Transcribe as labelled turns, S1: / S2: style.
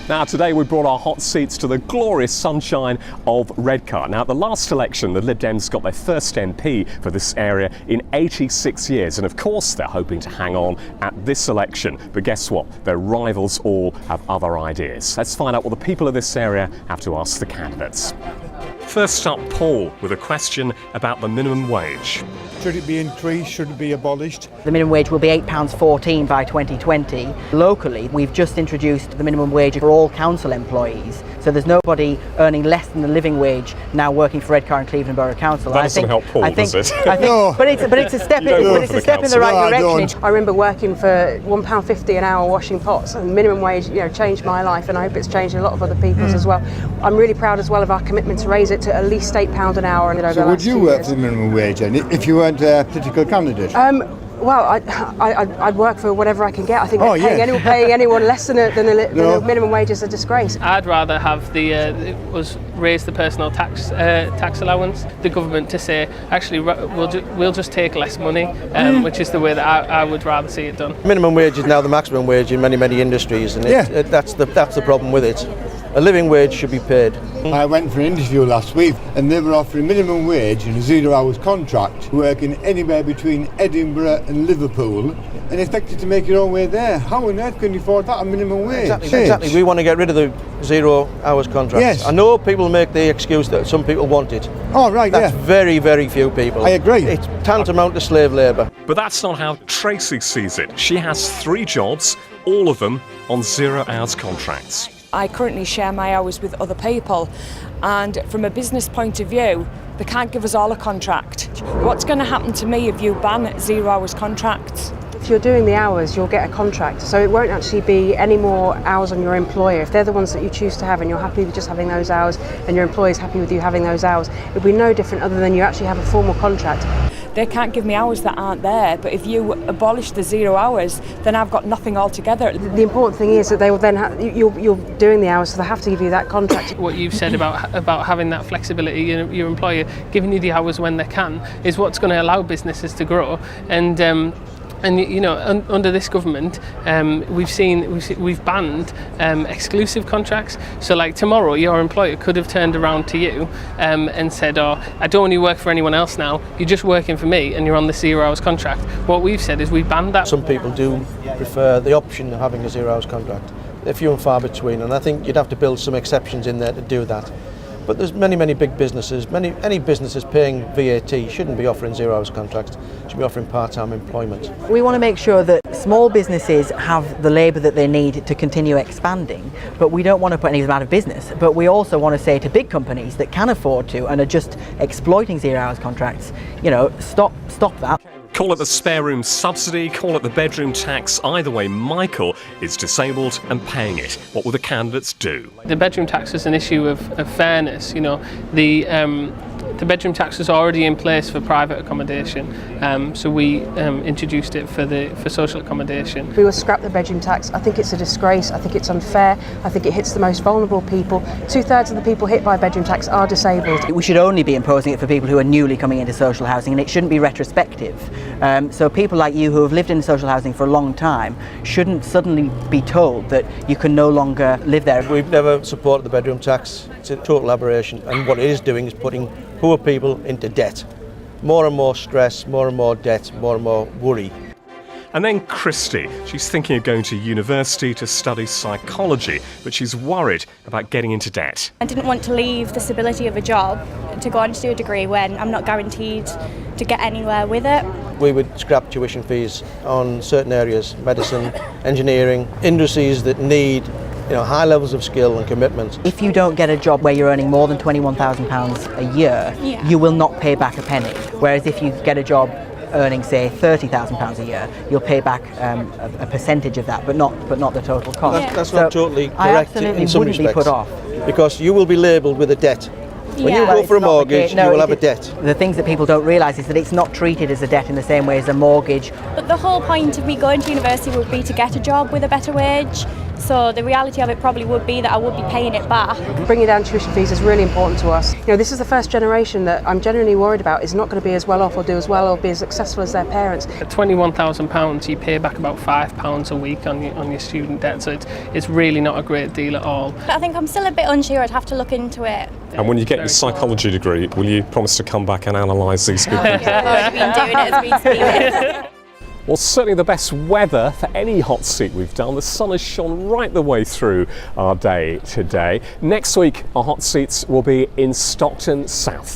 S1: Now today we brought our hot seats to the glorious sunshine of Redcar. Now at the last election the Lib Dems got their first MP for this area in 86 years, and of course they're hoping to hang on at this election. But guess what? Their rivals all have other ideas. Let's find out what the people of this area have to ask the candidates. First up, Paul, with a question about the minimum wage.
S2: Should it be increased? Should it be abolished?
S3: The minimum wage will be £8.14 by 2020. Locally, we've just introduced the minimum wage for all council employees. So there's nobody earning less than the living wage now working for Redcar and Cleveland Borough Council.
S1: That doesn't help Paul, does it?
S2: No.
S3: But it's a step in the right direction.
S4: I remember working for £1.50 an hour washing pots, and minimum wage, changed my life, and I hope it's changed a lot of other people's as well. I'm really proud as well of our commitment to raise it to at least £8 an hour.
S2: So would you work for the minimum wage then, if you weren't a political candidate?
S4: Well, I'd work for whatever I can get. I think paying anyone less than a minimum wage is a disgrace.
S5: I'd rather have us raise the personal tax allowance. The government to say, actually, we'll just take less money, which is the way that I would rather see it done.
S6: Minimum wage is now the maximum wage in many industries, and that's the problem with it. A living wage should be paid.
S2: I went for an interview last week and they were offering minimum wage and a 0 hours contract, working anywhere between Edinburgh and Liverpool and expected to make your own way there. How on earth can you afford that, a minimum wage?
S6: Exactly. We want to get rid of the 0 hours contracts.
S2: Yes.
S6: I know people make the excuse that some people want it.
S2: Oh, right,
S6: That's very, very few people.
S2: I agree.
S6: It's tantamount to slave labour.
S1: But that's not how Tracy sees it. She has 3 jobs, all of them on 0 hours contracts.
S7: I currently share my hours with other people, and from a business point of view, they can't give us all a contract. What's going to happen to me if you ban 0 hours contracts?
S4: If you're doing the hours, you'll get a contract, so it won't actually be any more hours on your employer. If they're the ones that you choose to have and you're happy with just having those hours and your employer's happy with you having those hours, it'll be no different other than you actually have a formal contract.
S7: They can't give me hours that aren't there, but if you abolish the 0 hours, then I've got nothing altogether.
S4: The important thing is that they will then you're doing the hours, so they have to give you that contract.
S5: What you've said about having that flexibility, your employer giving you the hours when they can, is what's going to allow businesses to grow. And under this government, we've banned exclusive contracts. So, like tomorrow, your employer could have turned around to you and said, "Oh, I don't want you to work for anyone else now. You're just working for me, and you're on the 0 hours contract." What we've said is we banned that.
S6: Some people do prefer the option of having a 0 hours contract. They're few and far between, and I think you'd have to build some exceptions in there to do that. But there's many big businesses, any businesses paying VAT shouldn't be offering 0 hours contracts, should be offering part-time employment.
S3: We want to make sure that small businesses have the labour that they need to continue expanding, but we don't want to put any of them out of business. But we also want to say to big companies that can afford to and are just exploiting 0 hours contracts, stop that.
S1: Call it the spare room subsidy, call it the bedroom tax. Either way, Michael is disabled and paying it. What will the candidates do?
S5: The bedroom tax is an issue of fairness. The bedroom tax is already in place for private accommodation, so we introduced it for social accommodation.
S4: We will scrap the bedroom tax. I think it's a disgrace. I think it's unfair. I think it hits the most vulnerable people. 2/3 of the people hit by bedroom tax are disabled.
S3: We should only be imposing it for people who are newly coming into social housing, and it shouldn't be retrospective. So people like you who have lived in social housing for a long time shouldn't suddenly be told that you can no longer live there.
S6: We've never supported the bedroom tax. It's a total aberration, and what it is doing is putting poor people into debt. More and more stress, more and more debt, more and more worry.
S1: And then Christy. She's thinking of going to university to study psychology, but she's worried about getting into debt.
S8: I didn't want to leave the stability of a job to go on to do a degree when I'm not guaranteed to get anywhere with it.
S6: We would scrap tuition fees on certain areas, medicine, engineering, industries that need high levels of skill and commitment.
S3: If you don't get a job where you're earning more than £21,000 a year, you will not pay back a penny. Whereas if you get a job earning, say, £30,000 a year, you'll pay back a percentage of that, but not the total cost.
S6: That's not totally correct in some respects.
S3: Be put off.
S6: Because you will be labelled with a debt. When you go for a mortgage, you will have a debt.
S3: The things that people don't realise is that it's not treated as a debt in the same way as a mortgage.
S8: But the whole point of me going to university would be to get a job with a better wage. So the reality of it probably would be that I would be paying it back.
S4: Bringing down tuition fees is really important to us. You know, this is the first generation that I'm genuinely worried about is not going to be as well off or do as well or be as successful as their parents.
S5: At £21,000 you pay back about £5 a week on your student debt, so it's really not a great deal at all.
S8: I think I'm still a bit unsure. I'd have to look into it.
S1: And when you get your psychology degree, will you promise to come back and analyse these people?
S8: I've already been doing it as we speak.
S1: Well, certainly the best weather for any hot seat we've done. The sun has shone right the way through our day today. Next week, our hot seats will be in Stockton South.